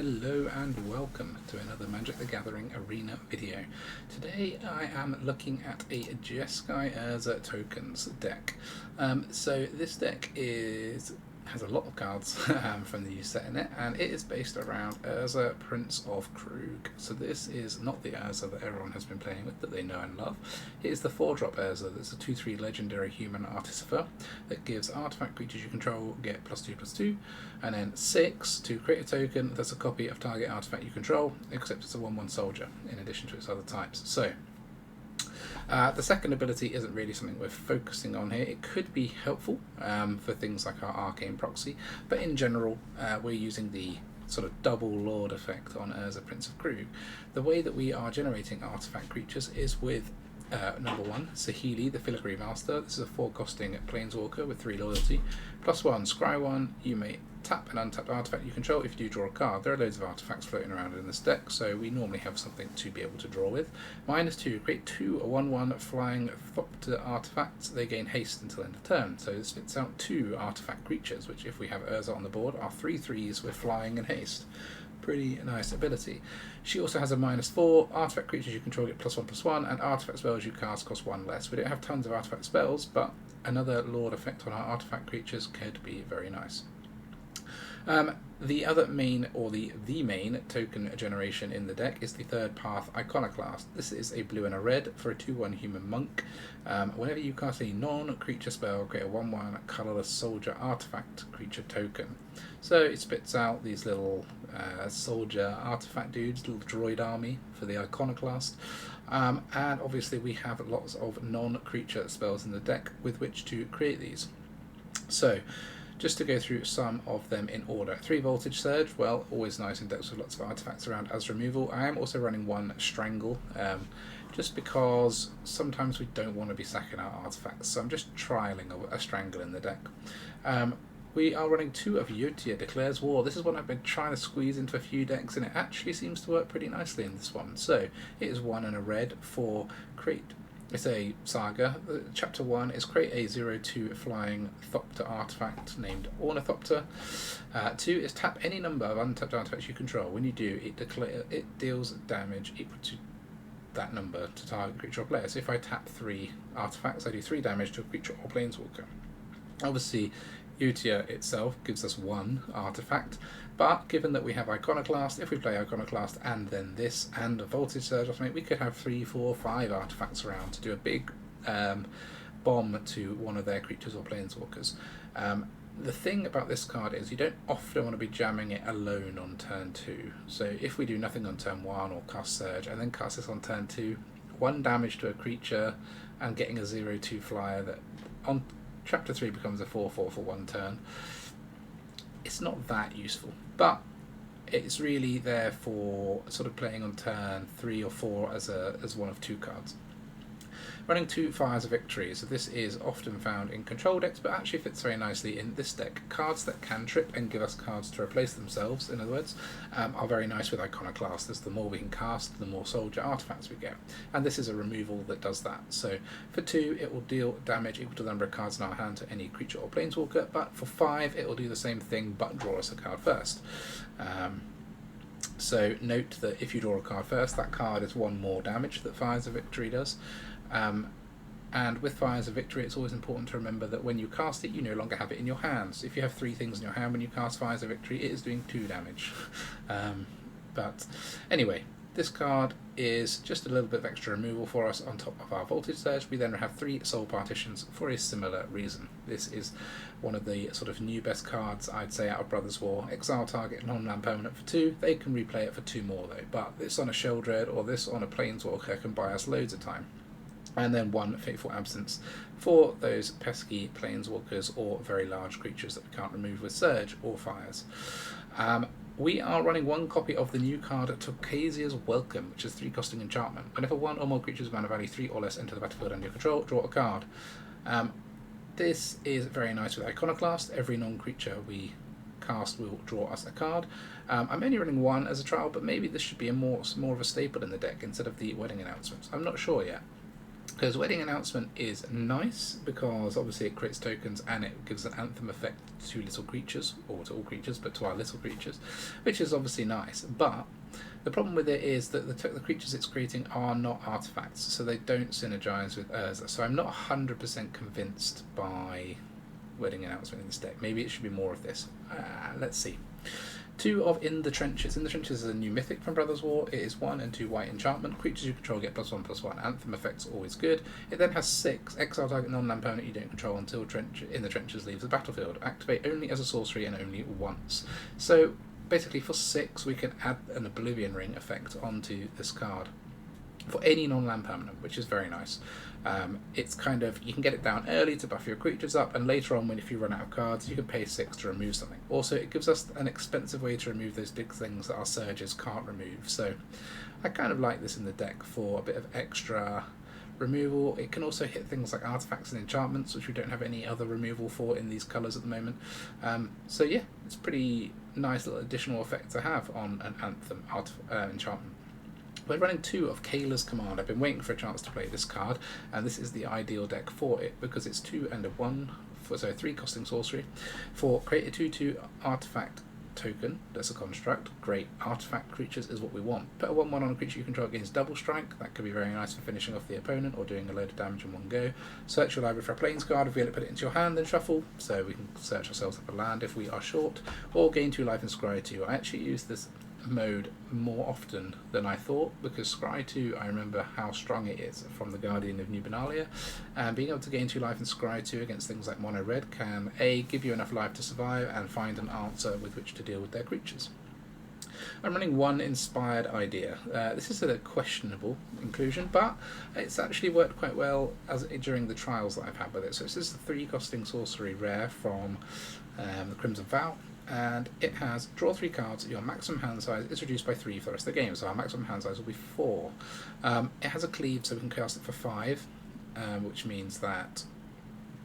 Hello and welcome to another Magic the Gathering Arena video. Today I am looking at a Jeskai Urza tokens deck. So this deck has a lot of cards from the new set in it, and it is based around Urza, Prince of Kroog. So this is not the Urza that everyone has been playing with, that they know and love. It is the 4-drop Urza that's a 2/3 legendary human artificer that gives artifact creatures you control get +2/+2, and then 6 to create a token that's a copy of target artifact you control, except it's a 1/1 soldier in addition to its other types. So the second ability isn't really something we're focusing on here. It could be helpful for things like our Arcane Proxy, but in general we're using the sort of double Lord effect on Urza, Prince of Kroog. The way that we are generating artifact creatures is with number 1, Saheeli, the Filigree Master. This is a 4-costing Planeswalker with 3 loyalty. +1, scry 1, you may tap an untapped artifact you control if you do draw a card. There are loads of artifacts floating around in this deck, so we normally have something to be able to draw with. -2, create 2 1/1 flying Thopter artifacts. They gain haste until end of turn. So this spits out 2 artifact creatures, which if we have Urza on the board are 3/3s with flying and haste. Pretty nice ability. She also has a -4, artifact creatures you control get +1/+1, and artifact spells you cast cost 1 less. We don't have tons of artifact spells, but another Lord effect on our artifact creatures could be very nice. The other main, or the main token generation in the deck is the 3rd path Iconoclast. This is a blue and a red for a 2/1 human monk. Whenever you cast a non-creature spell, create a 1/1 colourless soldier artifact creature token. So it spits out these little soldier artifact dudes, little droid army for the Iconoclast. And obviously we have lots of non-creature spells in the deck with which to create these. So just to go through some of them in order. 3 Voltage Surge, well, always nice in decks with lots of artifacts around as removal. I am also running 1 Strangle, just because sometimes we don't want to be sacking our artifacts, so I'm just trialling a Strangle in the deck. We are running 2 of Yotia Declares War. This is one I've been trying to squeeze into a few decks, and it actually seems to work pretty nicely in this one. So it is 1 and a red for create. It's a saga. Chapter 1 is create a 0/2 flying Thopter artifact named Ornithopter. 2 is tap any number of untapped artifacts you control. When you do, it deals damage equal to that number to target creature or player. So if I tap 3 artifacts, I do 3 damage to a creature or planeswalker. Obviously, Yotia itself gives us 1 artifact, but given that we have Iconoclast, if we play Iconoclast and then this and a Voltage Surge or something, we could have 3, 4, 5 artifacts around to do a big bomb to one of their creatures or planeswalkers. The thing about this card is you don't often want to be jamming it alone on turn 2. So if we do nothing on turn 1 or cast Surge and then cast this on turn 2, 1 damage to a creature and getting a 0/2 flyer that on Chapter 3 becomes a 4/4 for 1 turn. It's not that useful, but it's really there for sort of playing on turn 3 or 4 as one of 2 cards. Running 2 Fires of Victory, so this is often found in control decks, but actually fits very nicely in this deck. Cards that can trip and give us cards to replace themselves, in other words, are very nice with Iconoclast, as the more we can cast, the more soldier artifacts we get. And this is a removal that does that. So for 2, it will deal damage equal to the number of cards in our hand to any creature or planeswalker, but for 5, it will do the same thing, but draw us a card first. So note that if you draw a card first, that card is 1 more damage that Fires of Victory does. And with Fires of Victory, it's always important to remember that when you cast it, you no longer have it in your hands. If you have 3 things in your hand when you cast Fires of Victory, it is doing 2 damage. But anyway, this card is just a little bit of extra removal for us on top of our Voltage Surge. We then have 3 Soul Partitions for a similar reason. This is one of the sort of new best cards, I'd say, out of Brothers War. Exile target non-land permanent for 2. They can replay it for 2 more though, but this on a Sheldred or this on a Planeswalker can buy us loads of time. And then 1 Fateful Absence for those pesky planeswalkers or very large creatures that we can't remove with Surge or Fires. We are running 1 copy of the new card Tocasia's Welcome, which is 3 costing enchantment. Whenever 1 or more creatures of mana value 3 or less enter the battlefield under your control, draw a card. This is very nice with Iconoclast. Every non-creature we cast will draw us a card. I'm only running 1 as a trial, but maybe this should be more of a staple in the deck instead of the wedding announcements. I'm not sure yet. Because Wedding Announcement is nice because obviously it creates tokens and it gives an anthem effect to little creatures, or to all creatures, but to our little creatures, which is obviously nice. But the problem with it is that the creatures it's creating are not artifacts, so they don't synergize with Urza. So I'm not 100% convinced by Wedding Announcement in this deck. Maybe it should be more of this. Let's see. 2 of In the Trenches. In the Trenches is a new mythic from Brothers War. It is 1 and 2 white enchantment. Creatures you control get +1/+1. Anthem effects always good. It then has 6. Exile target non-land permanent you don't control until In the Trenches leaves the battlefield. Activate only as a sorcery and only once. So basically for 6 we can add an Oblivion Ring effect onto this card for any non-land permanent, which is very nice. It's kind of, you can get it down early to buff your creatures up, and later on, if you run out of cards, you can pay 6 to remove something. Also, it gives us an expensive way to remove those big things that our surges can't remove. So I kind of like this in the deck for a bit of extra removal. It can also hit things like artifacts and enchantments, which we don't have any other removal for in these colours at the moment. So yeah, it's pretty nice little additional effect to have on an anthem enchantment. We're running 2 of Kayla's Command. I've been waiting for a chance to play this card, and this is the ideal deck for it because it's 2 and a 1, so 3 costing sorcery. For create a 2/2 artifact token that's a construct. Great, artifact creatures is what we want. Put a 1/1 on a creature you control against double strike. That could be very nice for finishing off the opponent or doing a load of damage in one go. Search your library for a plains card, reveal it, put it into your hand, then shuffle, so we can search ourselves up a land if we are short, or gain 2 life and scry 2. I actually use this mode more often than I thought, because Scry 2, I remember how strong it is from the Guardian of New Benalia, and being able to gain 2 life and Scry 2 against things like mono red can A, give you enough life to survive and find an answer with which to deal with their creatures. I'm running 1 Inspired Idea. This is a questionable inclusion, but it's actually worked quite well during the trials that I've had with it. So this is a 3 costing sorcery rare from the Crimson Vow, and it has draw 3 cards. Your maximum hand size is reduced by 3 for the rest of the game, so our maximum hand size will be 4. It has a cleave, so we can cast it for 5, which means that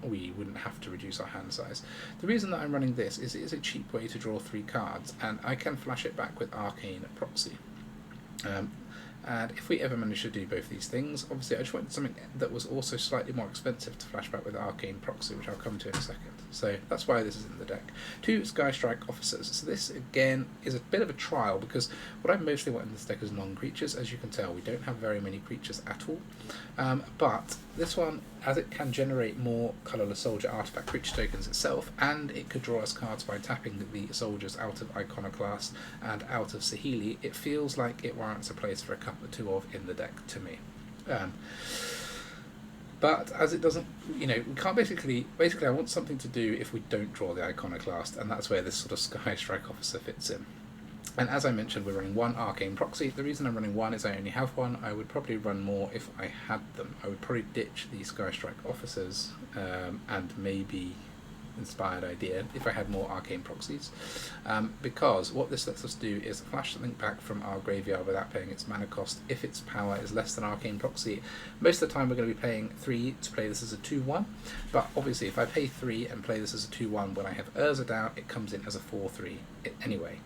we wouldn't have to reduce our hand size. The reason that I'm running this is it is a cheap way to draw 3 cards, and I can flash it back with Arcane Proxy. And if we ever manage to do both these things, obviously I just wanted something that was also slightly more expensive to flash back with Arcane Proxy, which I'll come to in a second. So that's why this is in the deck. 2 Skystrike Officers. So this, again, is a bit of a trial, because what I mostly want in this deck is non-creatures. As you can tell, we don't have very many creatures at all. But this one, as it can generate more colourless soldier artifact creature tokens itself, and it could draw us cards by tapping the soldiers out of Iconoclast and out of Saheeli, it feels like it warrants a place for a couple or 2 of in the deck to me. But as it doesn't, we can't basically I want something to do if we don't draw the Iconoclast, and that's where this sort of Skystrike Officer fits in. And as I mentioned, we're running 1 Arcane Proxy. The reason I'm running 1 is I only have 1. I would probably run more if I had them. I would probably ditch the Skystrike Officers and maybe Inspired Idea if I had more Arcane Proxies, because what this lets us do is flash something back from our graveyard without paying its mana cost if its power is less than Arcane Proxy. Most of the time we're going to be paying 3 to play this as a 2/1, but obviously if I pay 3 and play this as a 2/1, when I have Urza down, it comes in as a 4/3 anyway.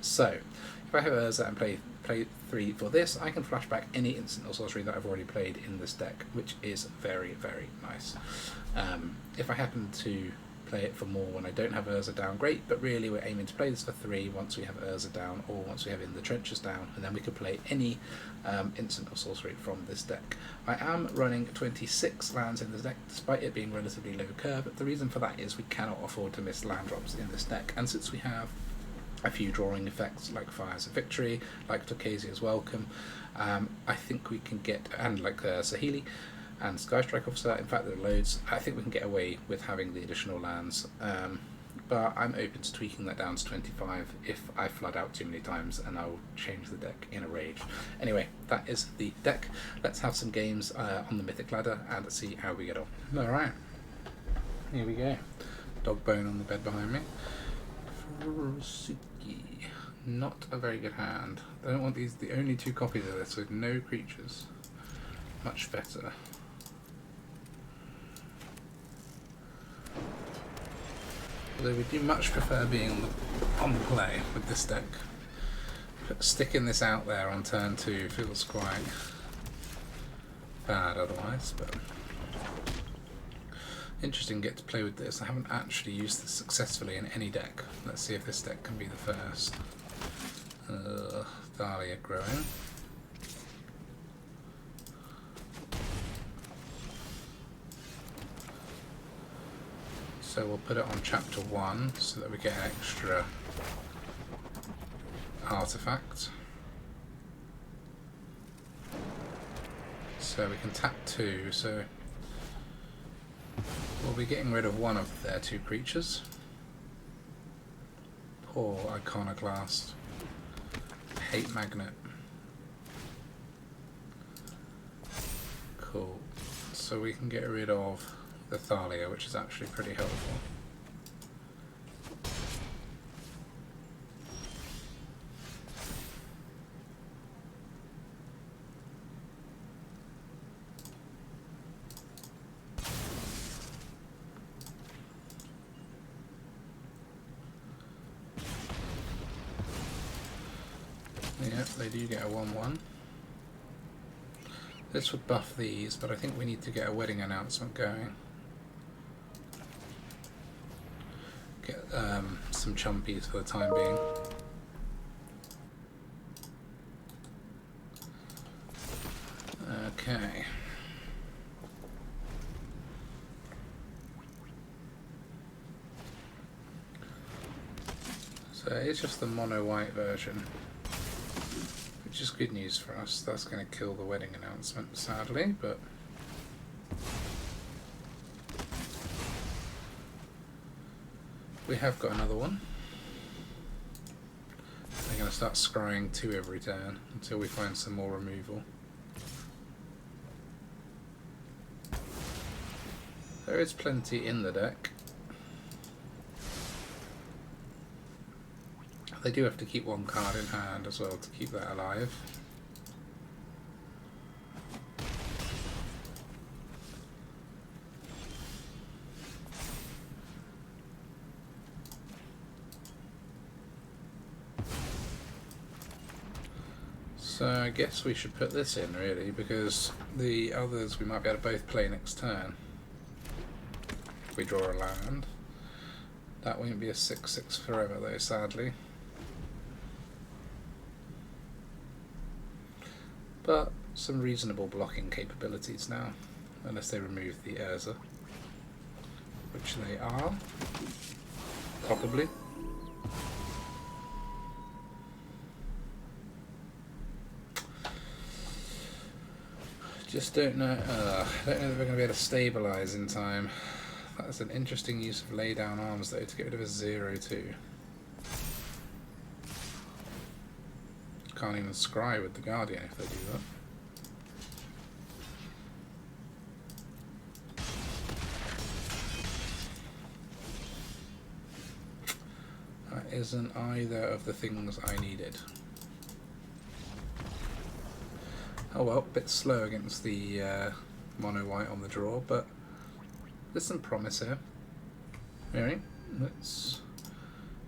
So if I have Urza and play 3 for this, I can flash back any instant or sorcery that I've already played in this deck, which is very, very nice. If I happen to play it for more when I don't have Urza down, great, but really we're aiming to play this for 3 once we have Urza down, or once we have In the Trenches down, and then we can play any instant or sorcery from this deck. I am running 26 lands in this deck, despite it being relatively low curve. The reason for that is we cannot afford to miss land drops in this deck, and since we have a few drawing effects like Fires of Victory, like Tocasia's Welcome, I think we can get, and like Saheeli and Skystrike Officer, in fact there are loads, I think we can get away with having the additional lands, but I'm open to tweaking that down to 25 if I flood out too many times, and I'll change the deck in a rage. Anyway, that is the deck. Let's have some games on the Mythic ladder and see how we get on. Alright, here we go. Dog bone on the bed behind me. Not a very good hand. I don't want these, the only 2 copies of this with no creatures. Much better. Although we do much prefer being on the play with this deck. Sticking this out there on turn 2 feels quite bad otherwise, but interesting to get to play with this. I haven't actually used this successfully in any deck. Let's see if this deck can be the first. Thalia growing. So we'll put it on chapter 1 so that we get an extra artifact. So we can tap 2, so we'll be getting rid of one of their 2 creatures. Poor Iconoclast. Hate Magnet. Cool. So we can get rid of the Thalia, which is actually pretty helpful. Yep, they do get a 1/1. This would buff these, but I think we need to get a wedding announcement going. Get some chumpies for the time being. Okay. So it's just the mono white version, which is good news for us. That's going to kill the wedding announcement, sadly, but we have got another one. They're going to start scrying 2 every turn until we find some more removal. There is plenty in the deck. They do have to keep 1 card in hand as well to keep that alive. So I guess we should put this in really, because the others we might be able to both play next turn. If we draw a land. That won't be a 6/6 forever though, sadly. But some reasonable blocking capabilities now, unless they remove the Urza, which they are, probably. Just don't know. I don't know if we're going to be able to stabilise in time. That's an interesting use of lay down arms though, to get rid of a 0/2. Can't even scry with the Guardian if they do that. That isn't either of the things I needed. Oh well, a bit slow against the mono white on the draw, but there's some promise here. Alright, let's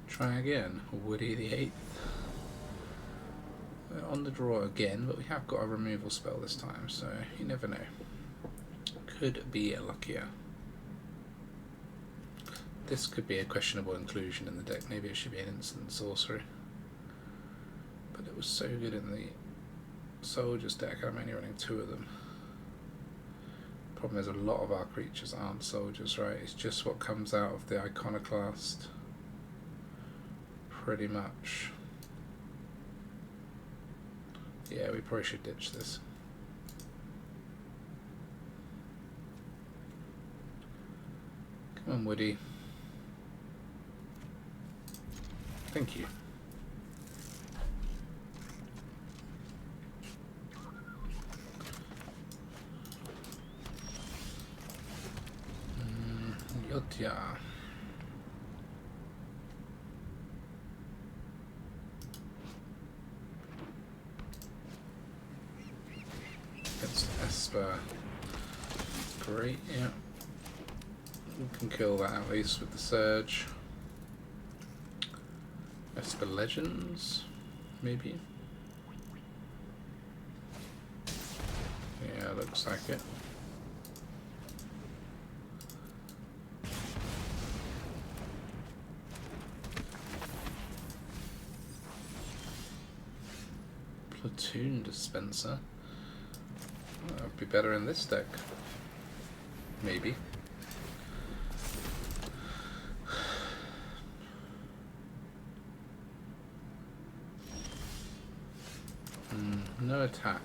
try again. Woody the 8th. We're on the draw again, but we have got a removal spell this time, so you never know. Could be luckier. This could be a questionable inclusion in the deck. Maybe it should be an instant sorcery. But it was so good in the Soldiers deck, I'm only running 2 of them. Problem is a lot of our creatures aren't soldiers, right? It's just what comes out of the Iconoclast. Pretty much. Yeah, we probably should ditch this. Come on, Woody. Thank you. Yotia. Against Esper. Great, yeah. We can kill that at least with the Surge. Esper Legends, maybe. Yeah, looks like it. Platoon dispenser. That would be better in this deck. Maybe. No attack.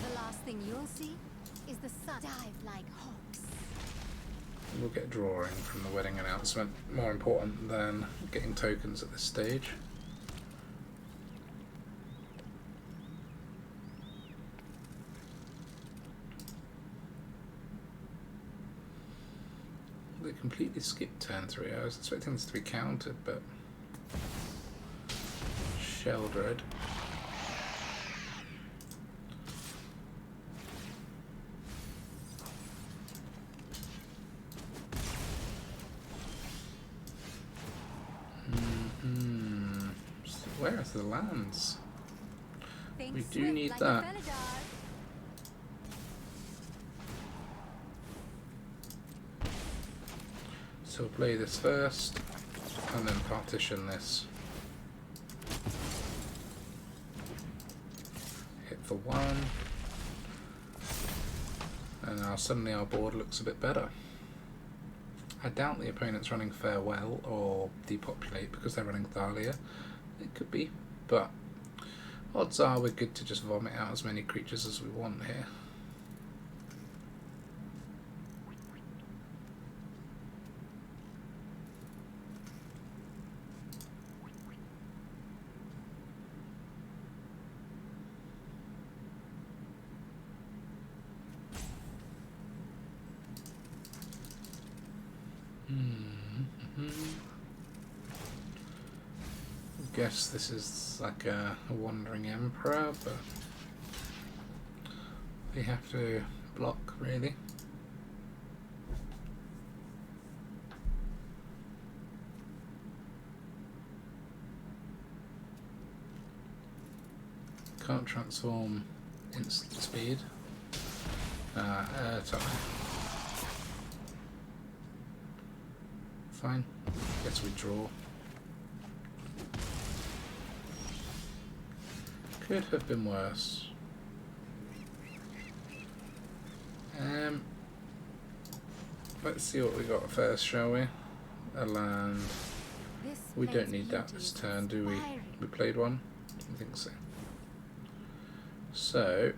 The last thing you'll see is the sun dive like hawks. We'll get drawing from the wedding announcement. More important than getting tokens at this stage. They completely skipped turn 3. I was expecting this to be countered, but Sheldred. Where are the lands? We do need that. So we'll play this first, and then partition this. Hit for 1. And now suddenly our board looks a bit better. I doubt the opponent's running Farewell or Depopulate because they're running Thalia. It could be, but odds are we're good to just vomit out as many creatures as we want here. Guess this is like a wandering emperor, but we have to block really. Can't transform instant speed. Airtime. Fine. Guess we draw. Could have been worse. Let's see what we got first, shall we? A land. We don't need that this turn, do we? We played one? I think so. So,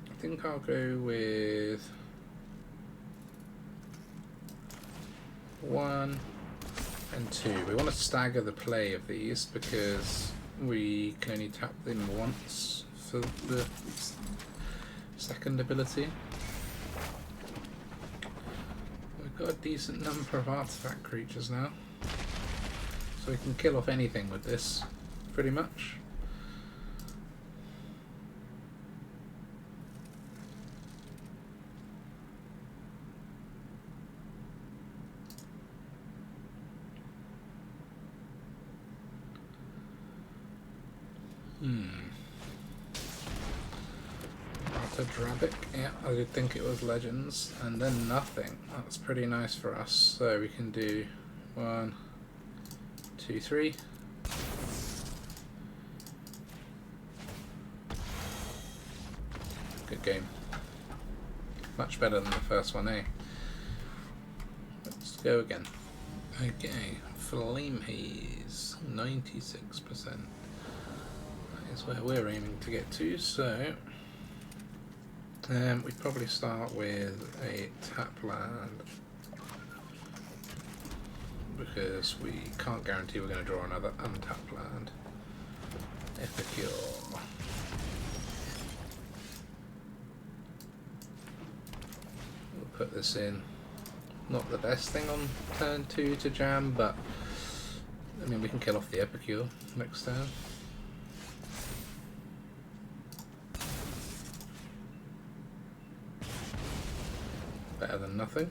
I think I'll go with 1 and 2. We want to stagger the play of these because we can only tap them once for the second ability. We've got a decent number of artifact creatures now, so we can kill off anything with this, pretty much. Drabic, yeah, I did think it was Legends, and then nothing. That's pretty nice for us. So we can do 1, 2, 3. Good game. Much better than the first one, eh? Let's go again. Okay, Flame Haze, 96%. That is where we're aiming to get to, so we'd probably start with a tap land because we can't guarantee we're going to draw another untapped land. Epicure. We'll put this in. Not the best thing on turn 2 to jam, but I mean we can kill off the Epicure next turn. Better than nothing.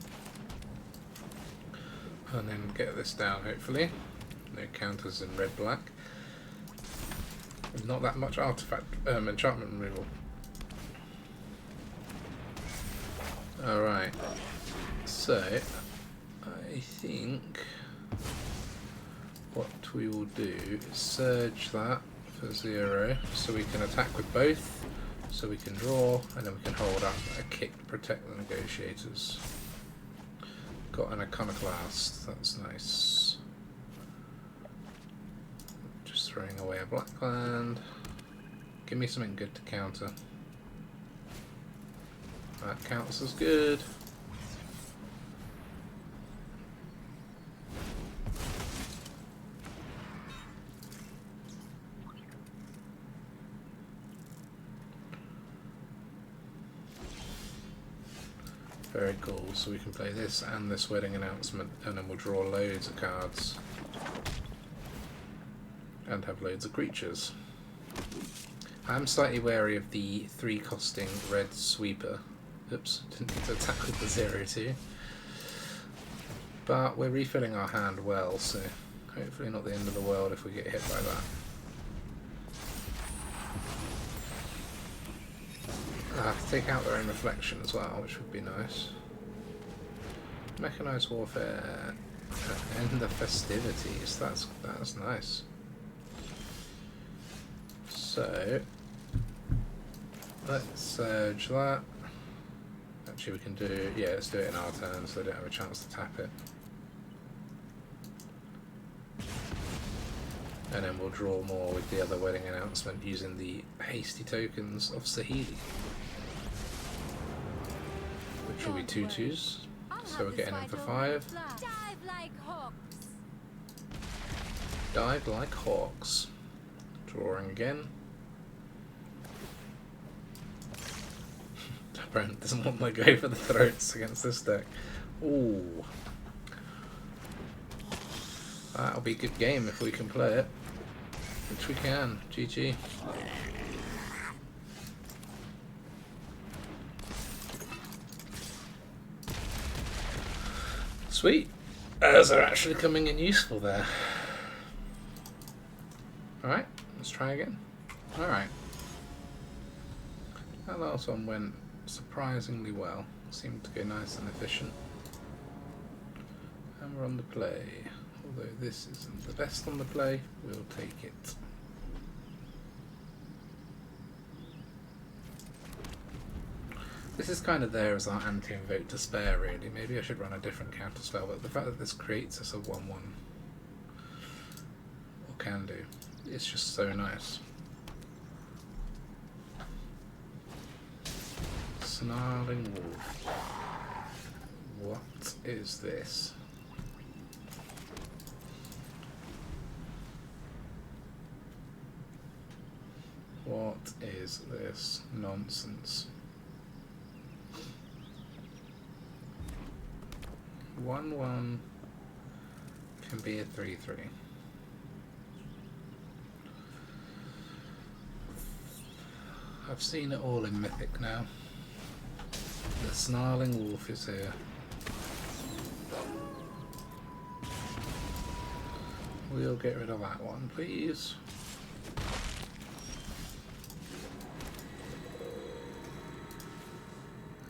And then get this down hopefully. No counters in red-black. Not that much artifact enchantment removal. Alright, so I think what we will do is surge that for 0 so we can attack with both, so we can draw, and then we can hold up a kick to protect the negotiators. Got an Iconoclast, that's nice. Just throwing away a black land. Give me something good to counter. That counts as good. Very cool, so we can play this and this wedding announcement, and then we'll draw loads of cards and have loads of creatures. I'm slightly wary of the 3 costing red sweeper. Oops, didn't need to attack with the 0/2. But we're refilling our hand well, so hopefully not the end of the world if we get hit by that. I have to take out their own reflection as well, which would be nice. Mechanized warfare, end the festivities. That's nice. So let's surge that. Actually, we can do, yeah, let's do it in our turn, so they don't have a chance to tap it. And then we'll draw more with the other wedding announcement using the hasty tokens of Saheeli, which will be 2/2s. So we're getting in for 5. Dive like hawks. Dive like hawks. Drawing again. Brent doesn't want to go for the throats against this deck. Ooh. That'll be a good game if we can play it. Which we can. GG. Sweet. Urza actually coming in useful there. Alright, let's try again. Alright. That last one went surprisingly well. Seemed to go nice and efficient. And we're on the play. Although this isn't the best on the play, we'll take it. This is kind of there as our anti-invoke despair, really. Maybe I should run a different counter spell, but the fact that this creates us a 1/1, or can do, it's just so nice. Snarling Wolf. What is this? What is this nonsense? 1/1 can be a 3/3. I've seen it all in Mythic now. The Snarling Wolf is here. We'll get rid of that one, please.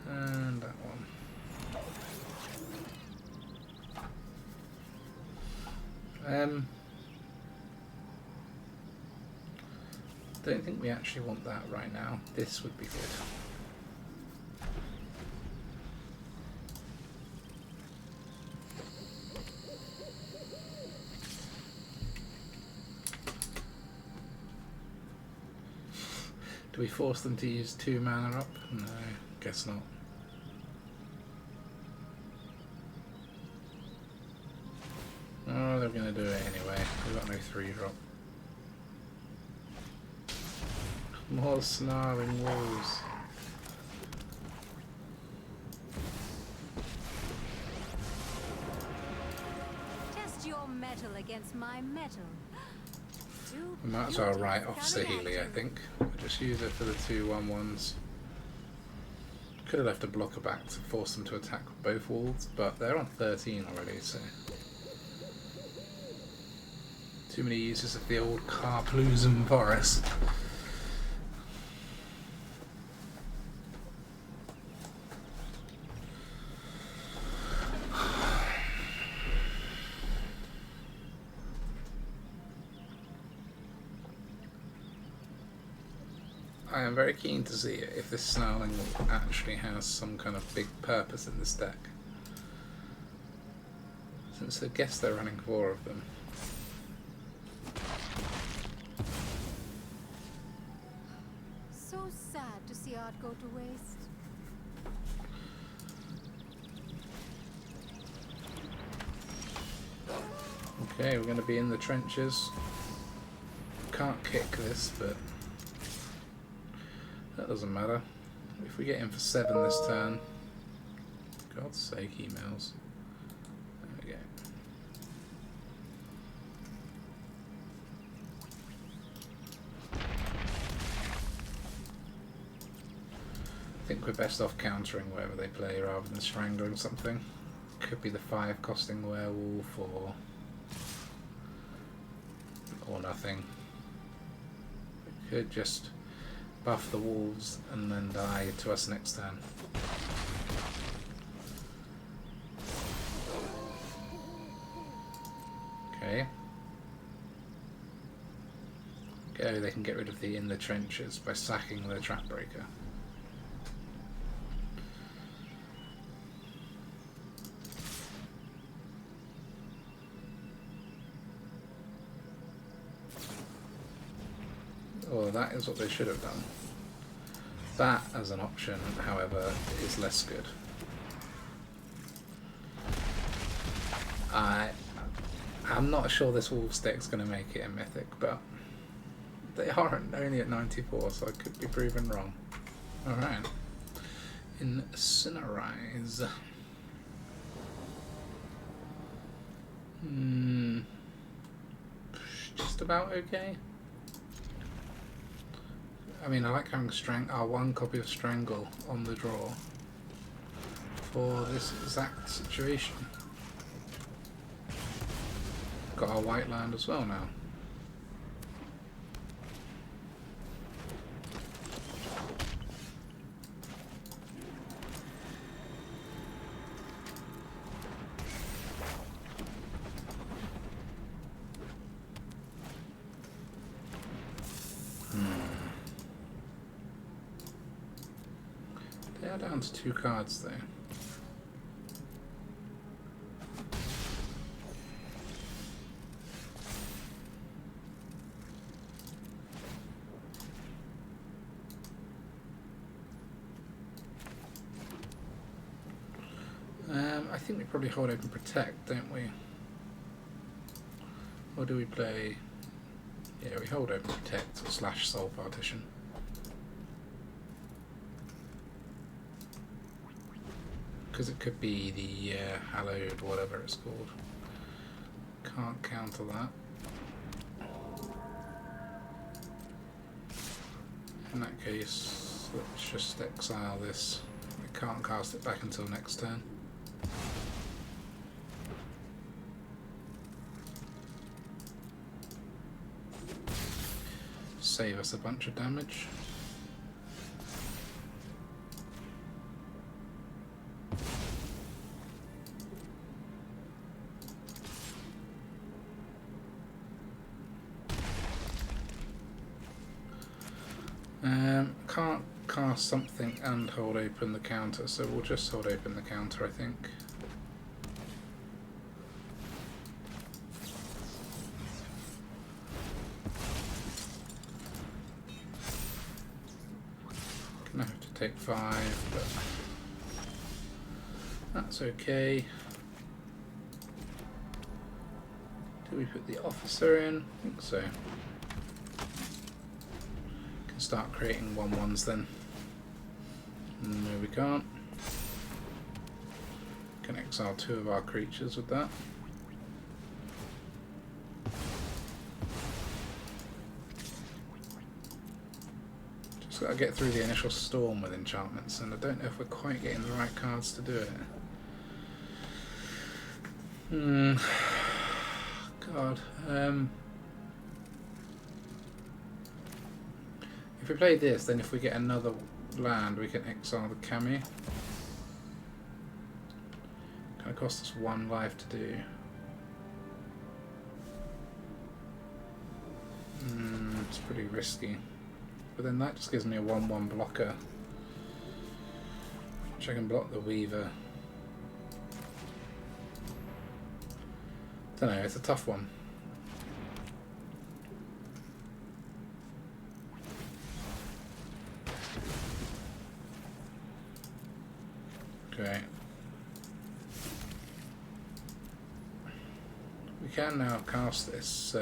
And that one. Don't think we actually want that right now. This would be good. Do we force them to use 2 mana up? No, guess not. Oh, they're going to do it anyway. We've got no 3-drop. More Snarling Wolves. Test your metal against my metal. We might as well write off Saheeli, I think. We'll just use it for the 2/1/1s. Could have left a blocker back to force them to attack both walls, but they're on 13 already, so. Too many uses of the old Carplusum Forest. I am very keen to see if this Snarling actually has some kind of big purpose in this deck. Since I guess they're running 4 of them. So sad to see art go to waste. Okay, we're going to be in the trenches. Can't kick this, but that doesn't matter. If we get in for 7 this turn, God's sake, emails. There we go. I think we're best off countering whatever they play rather than strangling something. Could be the 5 costing werewolf or nothing. It could just buff the wolves and then die to us next turn. Okay. Go, they can get rid of the in the trenches by sacking the trap breaker. Oh, that is what they should have done. That as an option, however, is less good. I'm not sure this Wolves deck's going to make it in Mythic, but they are only at 94, so I could be proven wrong. Alright. Incinerize. Just about okay. I mean, I like having one copy of Strangle on the draw for this exact situation. Got our white land as well now. They are down to 2 cards though. I think we probably hold open protect, don't we? Or do we play... Yeah, we hold open protect / Soul Partition. Because it could be the Hallowed, whatever it's called. Can't counter that. In that case, let's just exile this. We can't cast it back until next turn. Save us a bunch of damage. Can't cast something and hold open the counter, so we'll just hold open the counter, I think. Gonna have to take 5, but that's okay. Do we put the officer in? I think so. Can start creating 1/1s then. No, we can't. Can exile 2 of our creatures with that. Just gotta get through the initial storm with enchantments, and I don't know if we're quite getting the right cards to do it. God. If we play this, then if we get another land, we can exile the Kami. Gonna cost us 1 life to do. It's pretty risky. But then that just gives me a 1/1 blocker. Which I can block the Weaver. Don't know, it's a tough one. Okay. We can now cast this.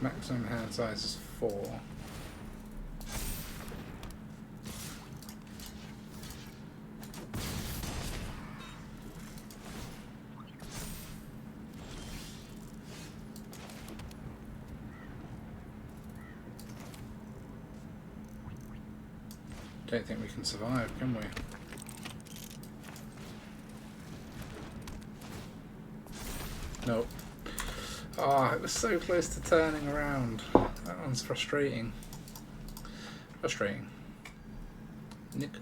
Maximum hand size is 4. Don't think we can survive, can we? Nope. Oh, it was so close to turning around. That one's frustrating. Frustrating. Nico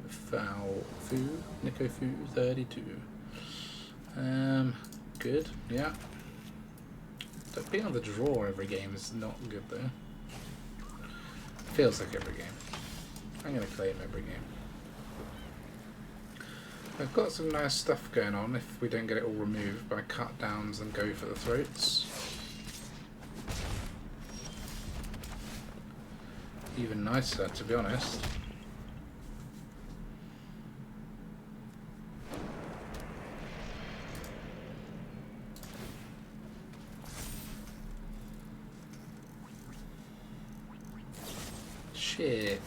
Fu 32. Good, yeah. But being on the draw every game is not good though. Feels like every game. I'm going to claim every game. I've got some nice stuff going on if we don't get it all removed by cut downs and go for the throats. Even nicer, to be honest. Shit.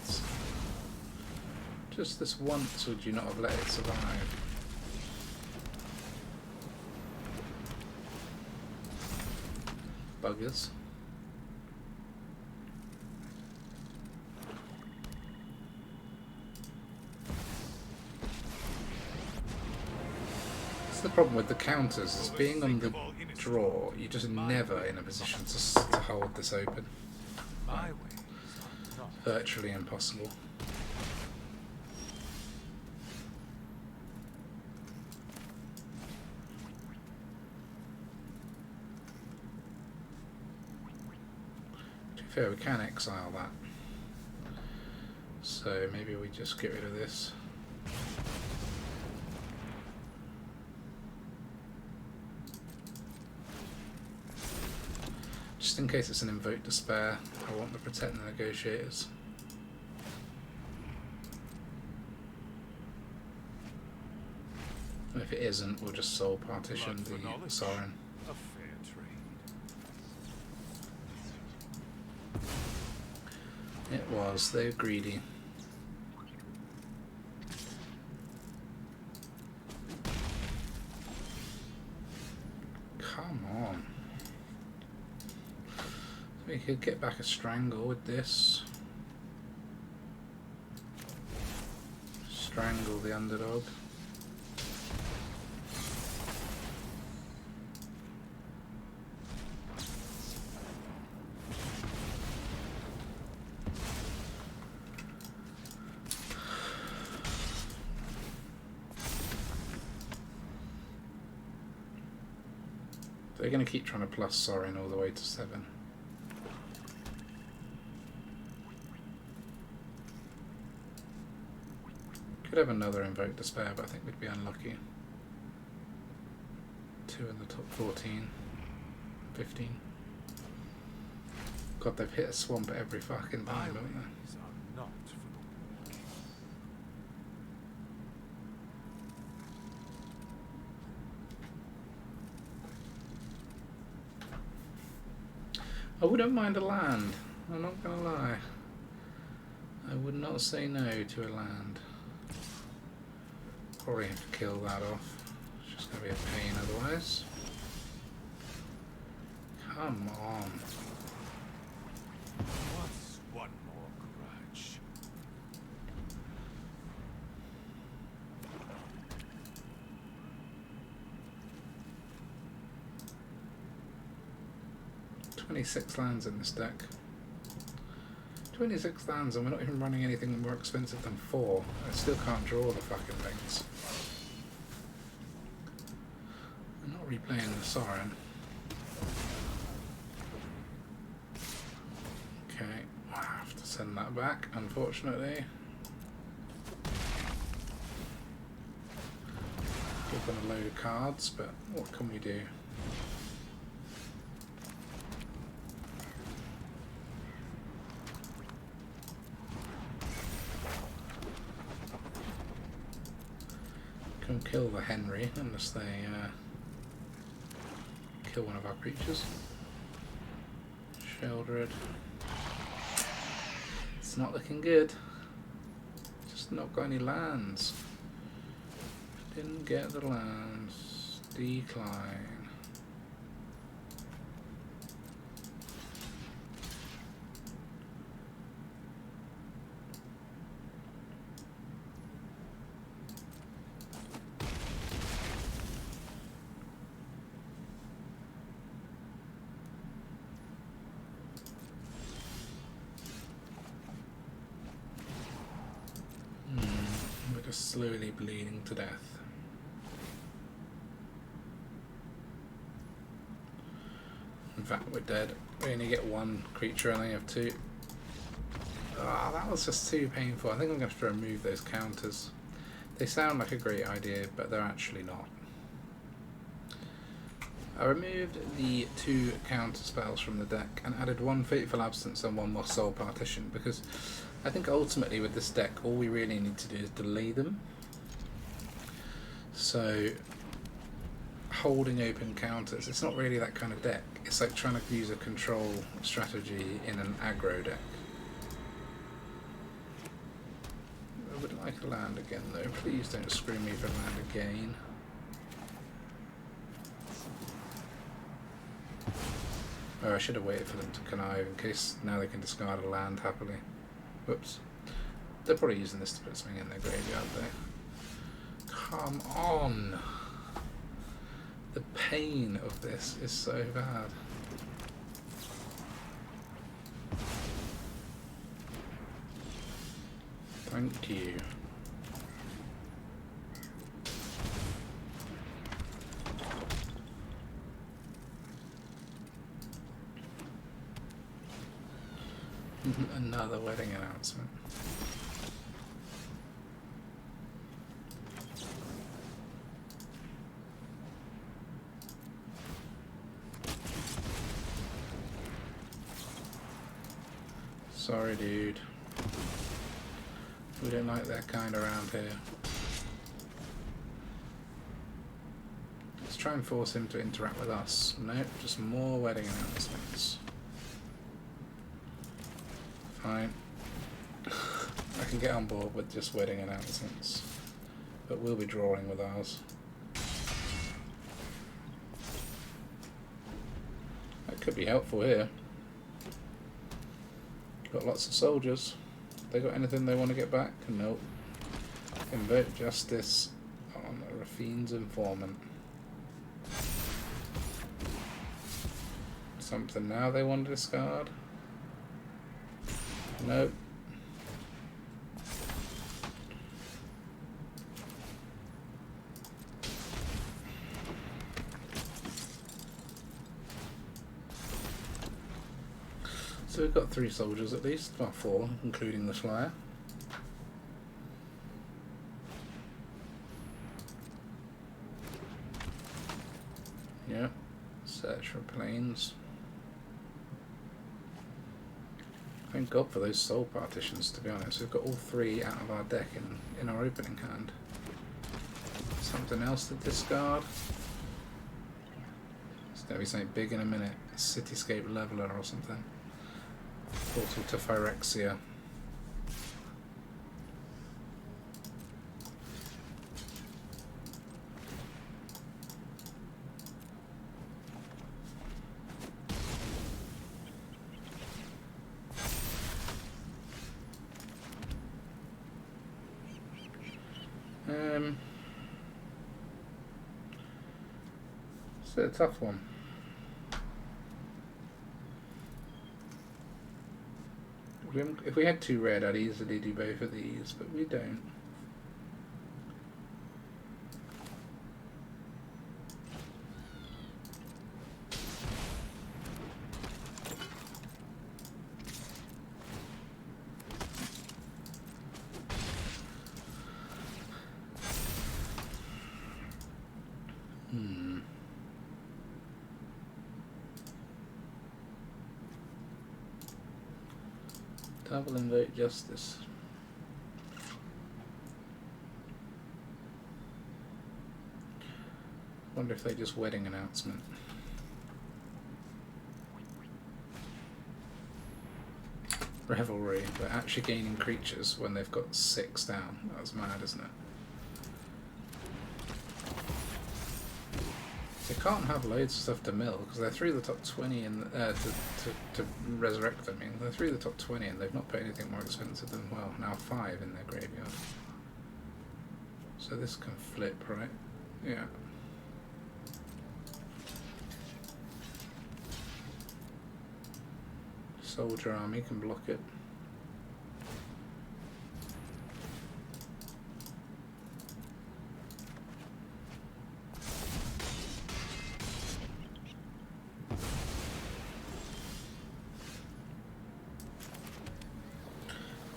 Just this once would you not have let it survive? Buggers. That's the problem with the counters, is being on the draw, you're just never in a position to hold this open. Virtually impossible. Fair, we can exile that. So maybe we just get rid of this. Just in case it's an Invoke Despair, I want to protect the Negotiators. And if it isn't, we'll just Soul Partition the Soaring. It was, they were greedy. Come on. We could get back a Strangle with this. Strangle the underdog. They're going to keep trying to plus Soaring all the way to 7. Could have another Invoke Despair, but I think we'd be unlucky. 2 in the top 14. 15. God, they've hit a swamp every fucking time, haven't they? I wouldn't mind a land, I'm not gonna lie. I would not say no to a land. Probably have to kill that off. It's just gonna be a pain otherwise. Come on. What's one more grudge? 26 lands in this deck. 26 lands and we're not even running anything more expensive than 4. I still can't draw the fucking things. I'm not replaying the Soaring. Okay, I have to send that back, unfortunately. Give them a load of cards, but what can we do? Can kill the Henry unless they kill one of our creatures. Sheldred. It's not looking good. Just not got any lands. Didn't get the lands. Decline. We're just slowly bleeding to death. In fact, we're dead. We only get one creature and they have 2. Ah, that was just too painful. I think I'm going to have to remove those counters. They sound like a great idea, but they're actually not. I removed the 2 counter spells from the deck and added 1 Fateful Absence and 1 more Soul Partition, because I think ultimately with this deck all we really need to do is delay them. So holding open counters, it's not really that kind of deck. It's like trying to use a control strategy in an aggro deck. I would like a land again though. Please don't screw me for land again. Oh, I should have waited for them to connive in case now they can discard a land happily. Whoops. They're probably using this to put something in their graveyard though. Come on! The pain of this is so bad. Thank you. Another wedding announcement. Sorry, dude. We don't like that kind around here. Let's try and force him to interact with us. Nope, just more wedding announcements. Fine. I can get on board with just wedding announcements, but we'll be drawing with ours. That could be helpful here. Got lots of soldiers. They got anything they want to get back? Nope. Invoke justice on Rafine's informant. Something now they want to discard? Nope. So we've got 3 soldiers at least, well 4, including the Flyer. Yeah, search for planes. Thank God for those Soul Partitions, to be honest. We've got all 3 out of our deck in our opening hand. Something else to discard. It's going to be something big in a minute. Cityscape Leveler or something. Portal to Phyrexia. It's a tough one. If we had 2 red, I'd easily do both of these, but we don't. Double invoke justice. Wonder if they just wedding announcement. Revelry, but actually gaining creatures when they've got 6 down. That's mad, isn't it? They can't have loads of stuff to mill because they're through the top 20 and to resurrect them. I mean, they're through the top 20 and they've not put anything more expensive than, well, now 5 in their graveyard. So this can flip, right? Yeah. Soldier army can block it.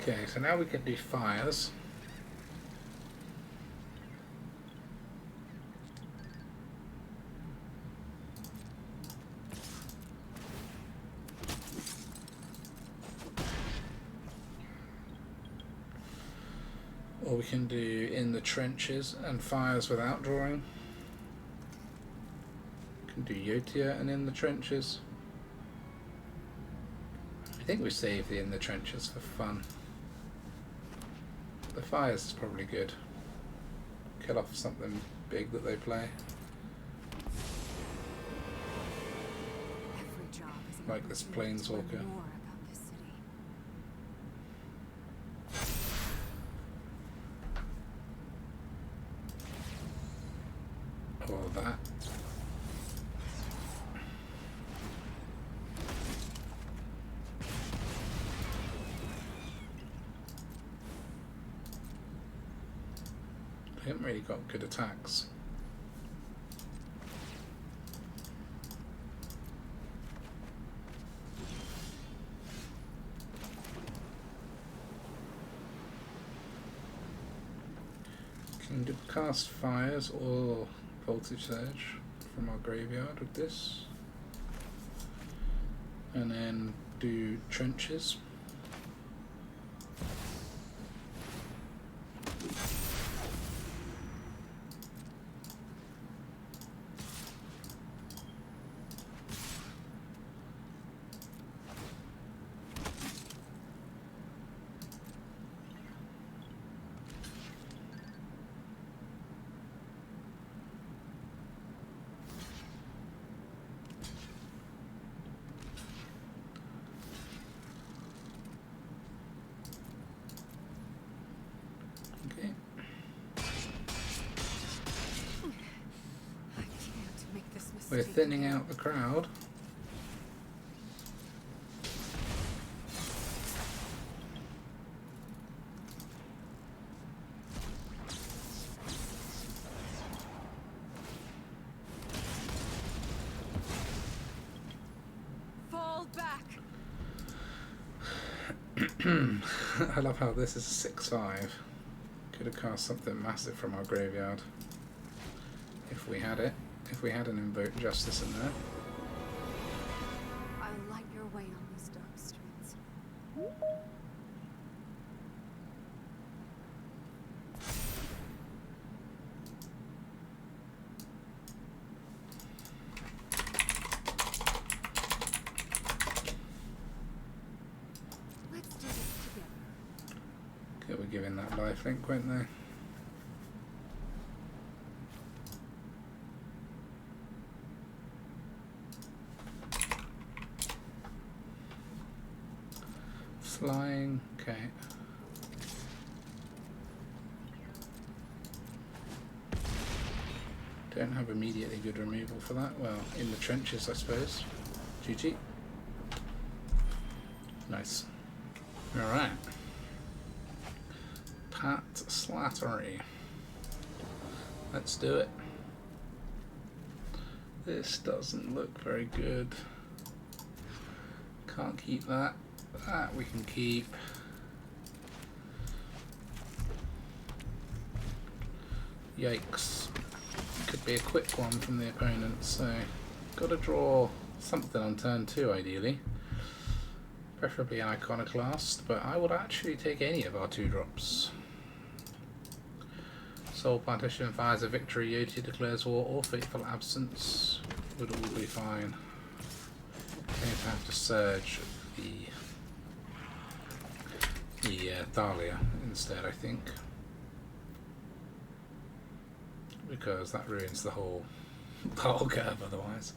Okay, so now we can do fires. Or we can do in the trenches and fires without drawing. We can do Yotia and in the trenches. I think we save the in the trenches for fun. The fires is probably good. Kill off something big that they play. Every job is Like this planeswalker. Or that. They haven't really got good attacks. Can do cast fires or voltage surge from our graveyard with this. And then do trenches. We're thinning out the crowd. Fall back. I love how this is a 6/5. Could have cast something massive from our graveyard if we had it. If we had an invoke justice in there. I'll light your way on these dark streets. Let's do this together. Okay, we're giving that lifelink, weren't they? Flying, okay. Don't have immediately good removal for that. Well, in the trenches, I suppose. GG. Nice. Alright. Pat Slattery. Let's do it. This doesn't look very good. Can't keep that. That we can keep. Yikes. Could be a quick one from the opponent, so gotta draw something on turn 2 ideally. Preferably an Iconoclast, but I would actually take any of our 2-drops. Soul Partition fires a victory, Yotia Declares War, or Fateful Absence would all be fine. Going to have to surge the Thalia instead, I think, because that ruins the whole curve otherwise.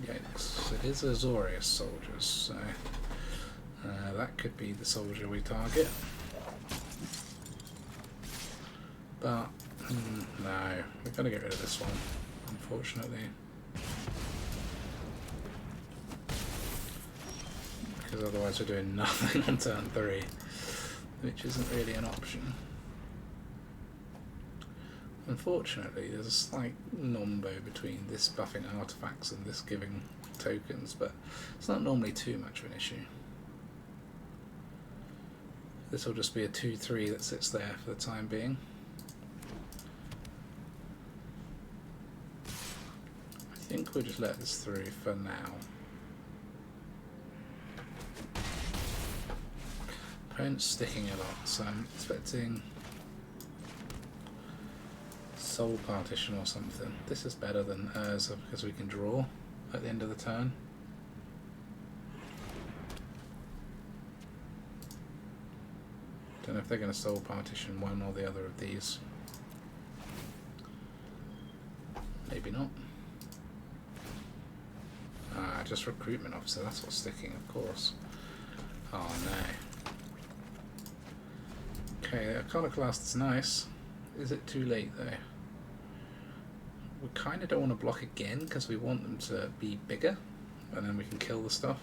Yikes, it is Azorius soldiers, so that could be the soldier we target. But, no, we've got to get rid of this one, unfortunately. Because otherwise we're doing nothing on turn 3, which isn't really an option. Unfortunately, there's a slight nombo between this buffing artifacts and this giving tokens, but it's not normally too much of an issue. This will just be a 2-3 that sits there for the time being. I think we'll just let this through for now. Opponent's sticking a lot, so I'm expecting Soul Partition or something. This is better than Urza because we can draw at the end of the turn. Don't know if they're going to Soul Partition one or the other of these. Maybe not. Ah, just Recruitment Officer, that's what's sticking, of course. Oh no. Okay, Iconoclast is nice. Is it too late though? We kind of don't want to block again because we want them to be bigger and then we can kill the stuff.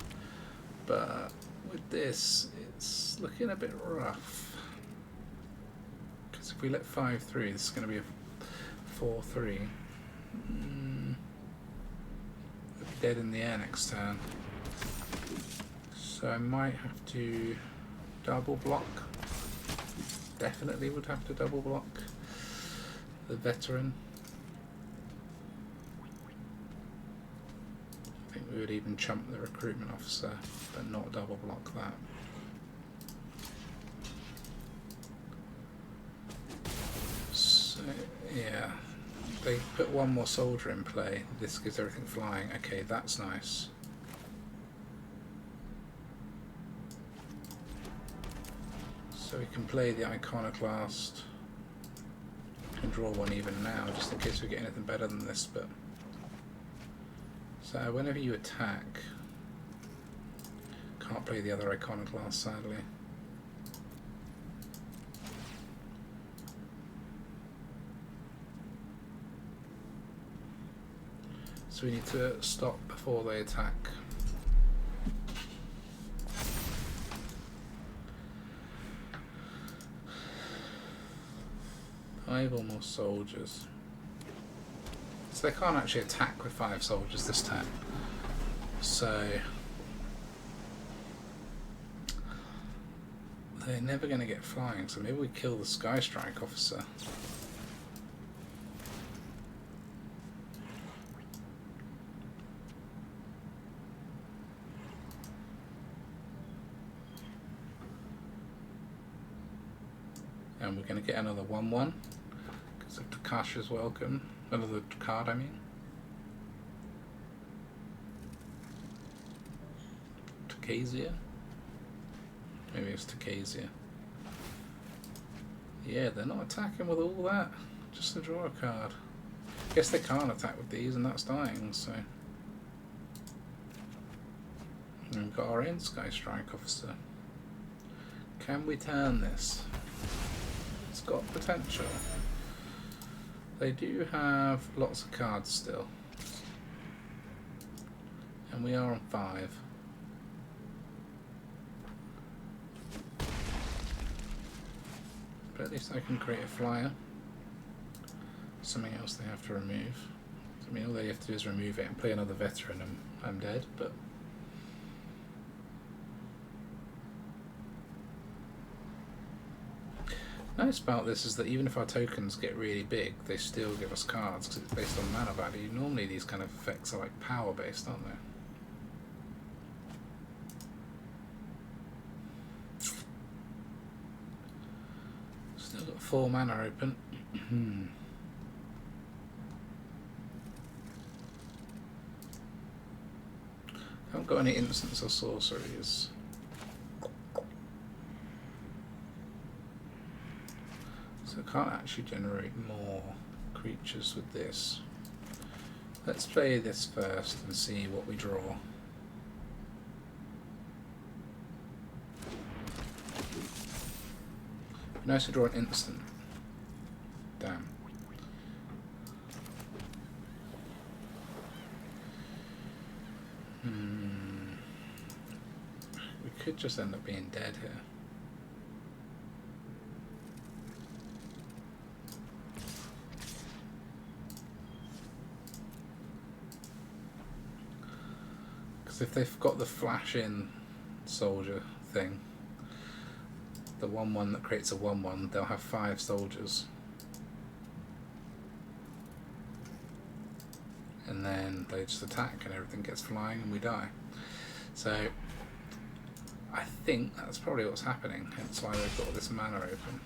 But with this, it's looking a bit rough. Because if we let 5 through, this is going to be a 4-3. We'll be dead in the air next turn. So I might have to double block. Definitely would have to double block the veteran. I think we would even chump the Recruitment Officer, but not double block that. So, yeah, they put one more soldier in play. This gives everything flying. Okay, that's nice. So we can play the Iconoclast. We can draw one even now, just in case we get anything better than this. But so whenever you attack, can't play the other Iconoclast, sadly. So we need to stop before they attack. 5 or more soldiers. So they can't actually attack with 5 soldiers this time. So they're never going to get flying, so maybe we kill the Skystrike Officer. And we're going to get another 1-1 because of Tocasia's welcome. Another card, I mean. Tocasia? Maybe it's Tocasia. Yeah, they're not attacking with all that. Just to draw a card. I guess they can't attack with these, and that's dying, so. And we've got our own Skystrike Officer. Can we turn this? It's got potential. They do have lots of cards still. And we are on 5. But at least I can create a flyer. Something else they have to remove. I mean, all they have to do is remove it and play another veteran and I'm dead, but... Nice about this is that even if our tokens get really big, they still give us cards because it's based on mana value. Normally these kind of effects are like power based, aren't they? Still got 4 mana open. Haven't got any instants or sorceries. So I can't actually generate more creatures with this. Let's play this first and see what we draw. Nice to draw an instant. Damn. We could just end up being dead here. Because if they've got the flash in soldier thing, the 1/1 that creates a 1/1, they'll have 5 soldiers. And then they just attack and everything gets flying and we die. So I think that's probably what's happening, hence why they've got this mana open.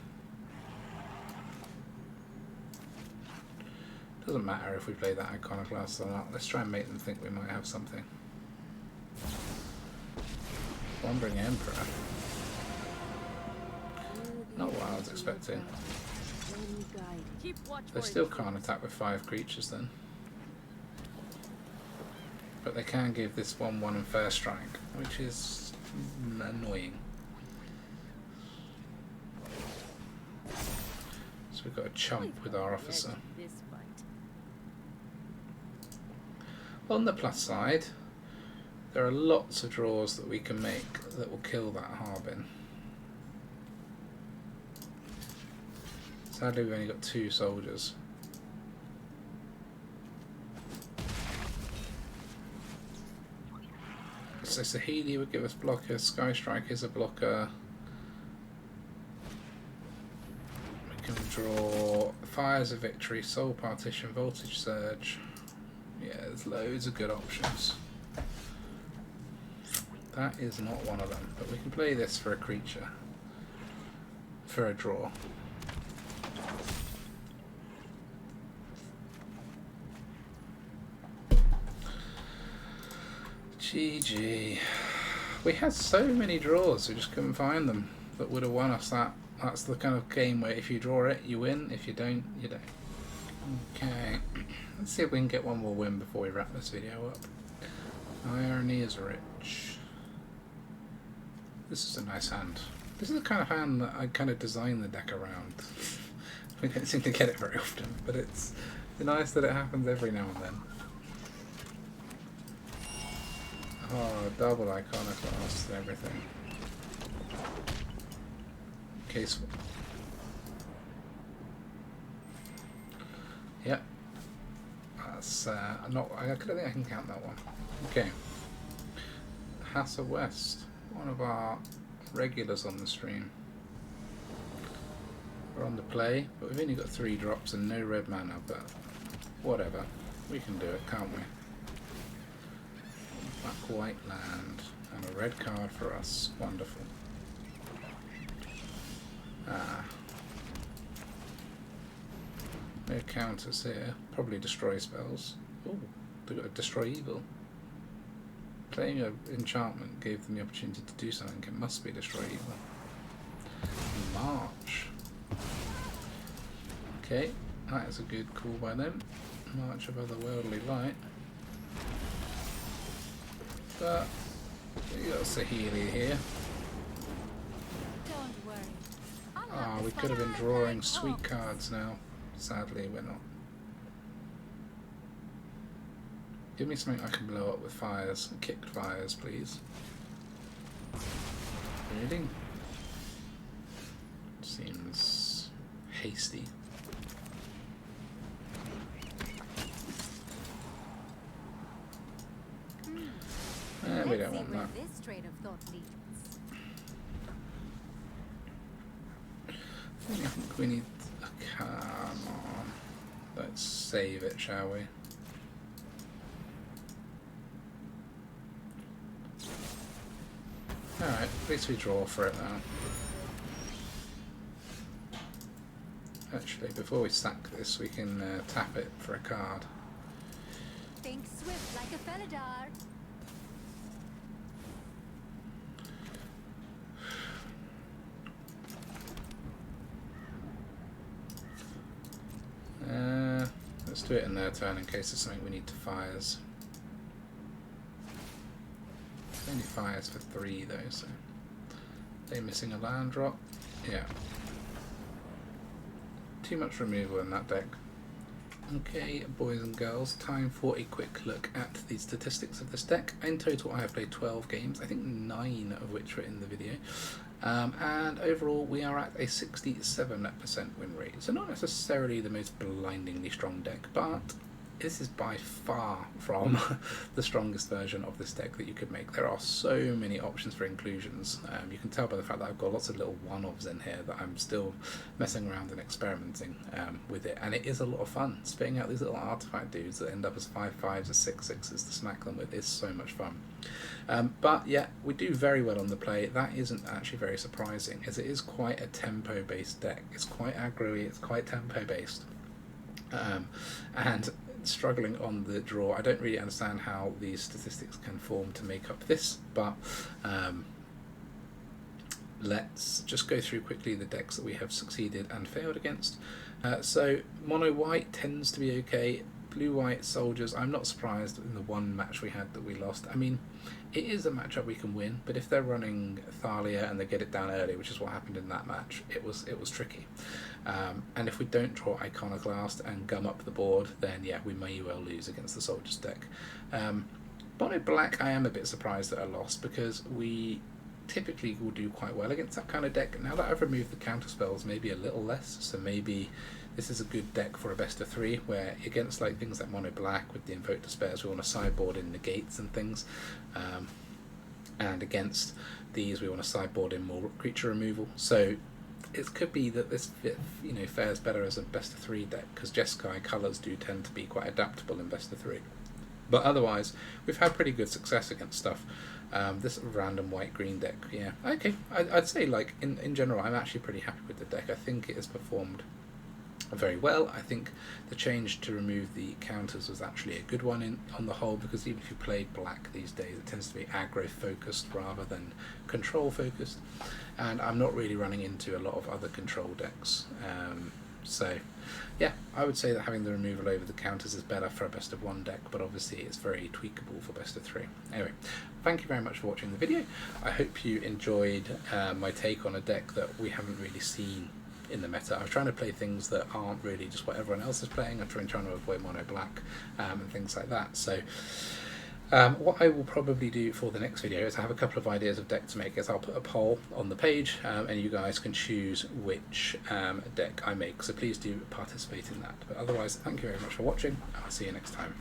Doesn't matter if we play that Iconoclast or not, let's try and make them think we might have something. Wandering Emperor. Not what I was expecting. They still can't attack with 5 creatures then. But they can give this 1/1 and first strike, which is annoying. So we've got a chump with our officer. On the plus side, there are lots of draws that we can make that will kill that Harbin. Sadly, we've only got 2 soldiers. So Saheeli would give us blocker, Skystrike is a blocker. We can draw Fires of Victory, Soul Partition, Voltage Surge. Yeah, there's loads of good options. That is not one of them, but we can play this for a creature, for a draw. GG. We had so many draws, we just couldn't find them that would have won us that. That's the kind of game where if you draw it, you win. If you don't, you don't. Okay. Let's see if we can get one more win before we wrap this video up. Irony is rich. This is a nice hand. This is the kind of hand that I kind of designed the deck around. We don't seem to get it very often, but it's nice that it happens every now and then. Oh, double Iconoclast and everything. Case. Yep. That's not. I don't think I can count that one. Okay. Yotia West, one of our regulars on the stream. We're on the play, but we've only got 3 drops and no red mana. But whatever, we can do it, can't we? Black white land and a red card for us. Wonderful. No counters here. Probably destroy spells. Oh, they've got a destroy evil. Playing an enchantment gave them the opportunity to do something. It must be destroy evil. March. Okay, that is a good call by them. March of Otherworldly Light. But you got Saheeli here. Don't worry. Ah, we could have been drawing sweet cards now. Sadly, we're not. Give me something I can blow up with fires, kicked fires, please. Really? Seems hasty. We don't want that. This train of thought leads. I think we need. Come on. Let's save it, shall we? Alright, at least we draw for it now. Actually, before we sack this, we can tap it for a card. Think swift like a Felidar. Let's do it in their turn in case there's something we need to fires. Only fires for 3 though, so they missing a land drop. Yeah. Too much removal in that deck. Okay, boys and girls, time for a quick look at the statistics of this deck. In total I have played 12 games, I think 9 of which were in the video. And overall we are at a 67% win rate. So not necessarily the most blindingly strong deck, but this is by far from the strongest version of this deck that you could make. There are so many options for inclusions. You can tell by the fact that I've got lots of little one-offs in here that I'm still messing around and experimenting with it. And it is a lot of fun. Spitting out these little artifact dudes that end up as 5/5s or 6/6s to smack them with is so much fun. But yeah, we do very well on the play. That isn't actually very surprising, as it is quite a tempo-based deck. It's quite aggro-y, it's quite tempo-based. And struggling on the draw. I don't really understand how these statistics can form to make up this, but let's just go through quickly the decks that we have succeeded and failed against. So mono white tends to be okay. Blue white soldiers, I'm not surprised in the one match we had that we lost. I mean, it is a matchup we can win, but if they're running Thalia and they get it down early, which is what happened in that match, it was tricky. And if we don't draw Iconoclast and gum up the board, then yeah, we may well lose against the soldiers deck. Mono black, I am a bit surprised at a loss, because we typically will do quite well against that kind of deck. Now that I've removed the counter spells, maybe a little less, so maybe this is a good deck for a best of 3, where against like things like mono black with the Invoke Despairs, we want to sideboard in negates and things, and against these we want to sideboard in more creature removal. So it could be that this fares better as a best of 3 deck, because Jeskai colours do tend to be quite adaptable in best of 3. But otherwise, we've had pretty good success against stuff. This random white-green deck, yeah, okay. I'd say, like, in general, I'm actually pretty happy with the deck. I think it has performed very well. I think the change to remove the counters was actually a good one on the whole, because even if you play black these days, it tends to be aggro-focused rather than control-focused. And I'm not really running into a lot of other control decks. So yeah, I would say that having the removal over the counters is better for a best of 1 deck, but obviously it's very tweakable for best of 3. Anyway, thank you very much for watching the video. I hope you enjoyed my take on a deck that we haven't really seen in the meta. I'm trying to play things that aren't really just what everyone else is playing. I'm trying to avoid mono black and things like that. So what I will probably do for the next video is I have a couple of ideas of deck to make. Is I'll put a poll on the page and you guys can choose which deck I make, so please do participate in that. But otherwise, thank you very much for watching. I'll see you next time.